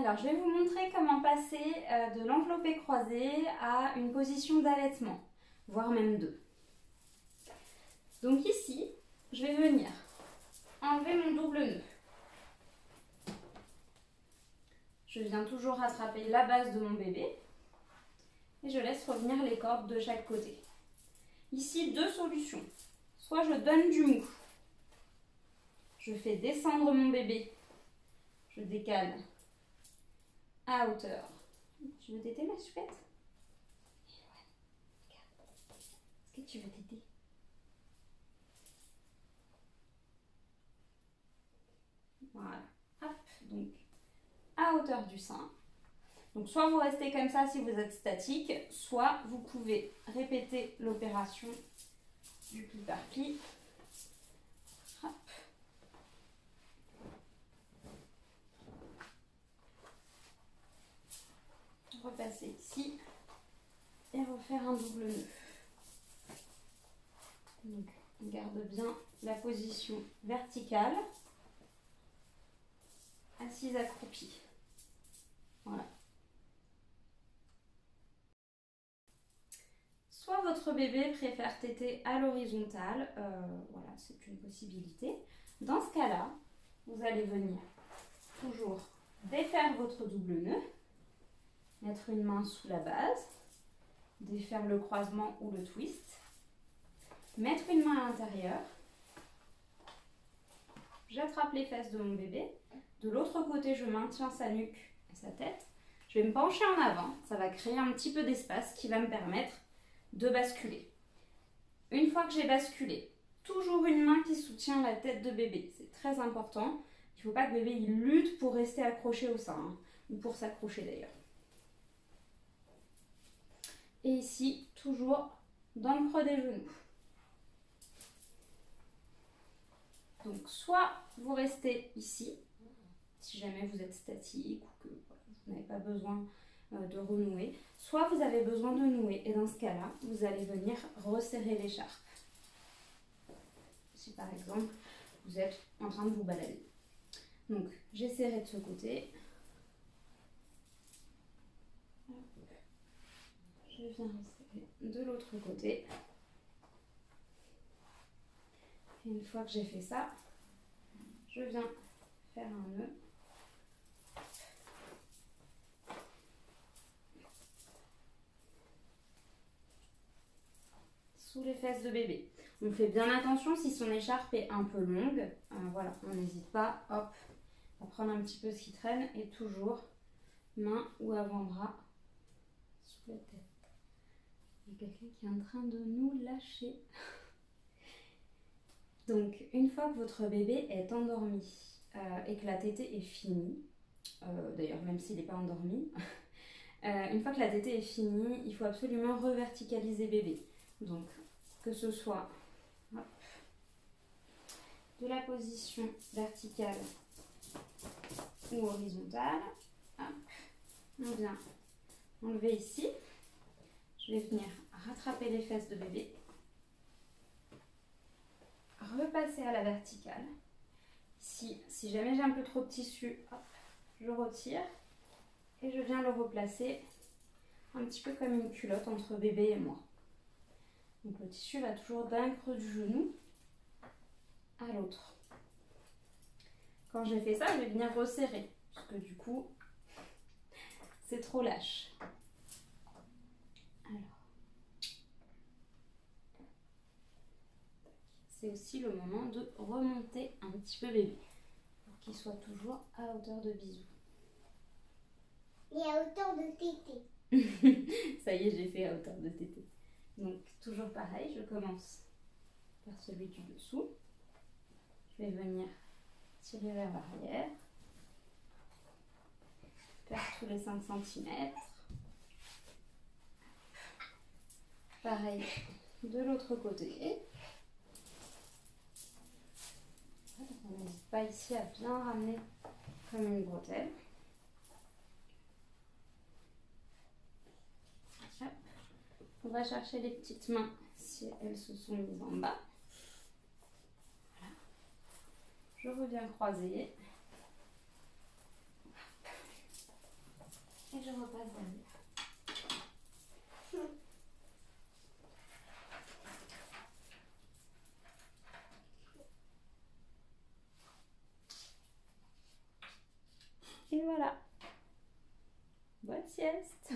Alors, je vais vous montrer comment passer de l'enveloppé croisé à une position d'allaitement, voire même deux. Donc ici, je vais venir enlever mon double nœud. Je viens toujours rattraper la base de mon bébé et je laisse revenir les cordes de chaque côté. Ici, deux solutions. Soit je donne du mou, je fais descendre mon bébé, je décale à hauteur. Tu veux téter, ma chouette? Est-ce que tu veux téter? Voilà. Hop, donc à hauteur du sein. Donc soit vous restez comme ça si vous êtes statique, soit vous pouvez répéter l'opération du pli par pli. Hop. Repasser ici et refaire un double nœud. Donc on garde bien la position verticale, assise accroupie. Voilà. Soit votre bébé préfère téter à l'horizontale, voilà, c'est une possibilité. Dans ce cas-là, vous allez venir toujours défaire votre double nœud, mettre une main sous la base, défaire le croisement ou le twist, mettre une main à l'intérieur, j'attrape les fesses de mon bébé, de l'autre côté je maintiens sa nuque et sa tête, je vais me pencher en avant, ça va créer un petit peu d'espace qui va me permettre de basculer. Une fois que j'ai basculé, toujours une main qui soutient la tête de bébé, c'est très important, il ne faut pas que bébé il lutte pour rester accroché au sein, hein, ou pour s'accrocher d'ailleurs. Et ici, toujours dans le creux des genoux. Donc, soit vous restez ici, si jamais vous êtes statique ou que voilà, vous n'avez pas besoin de renouer, soit vous avez besoin de nouer. Et dans ce cas-là, vous allez venir resserrer l'écharpe. Si par exemple, vous êtes en train de vous balader. Donc, j'ai serré de ce côté. Je viens resserrer de l'autre côté. Et une fois que j'ai fait ça, je viens faire un nœud. Sous les fesses de bébé. On fait bien attention si son écharpe est un peu longue. Voilà, on n'hésite pas, hop, à prendre un petit peu ce qui traîne et toujours main ou avant-bras sous la tête. Il y a quelqu'un qui est en train de nous lâcher. Donc, une fois que votre bébé est endormi et que la tétée est finie, d'ailleurs même s'il n'est pas endormi, une fois que la tétée est finie, il faut absolument reverticaliser bébé. Donc, que ce soit hop, de la position verticale ou horizontale, hop, on vient enlever ici. Je vais venir rattraper les fesses de bébé, repasser à la verticale. Ici, si jamais j'ai un peu trop de tissu, hop, je retire et je viens le replacer un petit peu comme une culotte entre bébé et moi. Donc le tissu va toujours d'un creux du genou à l'autre. Quand j'ai fait ça, je vais venir resserrer, parce que du coup, c'est trop lâche. Alors, c'est aussi le moment de remonter un petit peu bébé, pour qu'il soit toujours à hauteur de bisou. Et à hauteur de tété. Ça y est, j'ai fait à hauteur de tété. Donc, toujours pareil, je commence par celui du dessous. Je vais venir tirer vers l'arrière. Faire tous les 5 cm. Pareil de l'autre côté. On n'hésite pas ici à bien ramener comme une bretelle. On va chercher les petites mains si elles se sont mises en bas. Voilà. Je reviens croiser. je repasse derrière. Et voilà. Bonne sieste.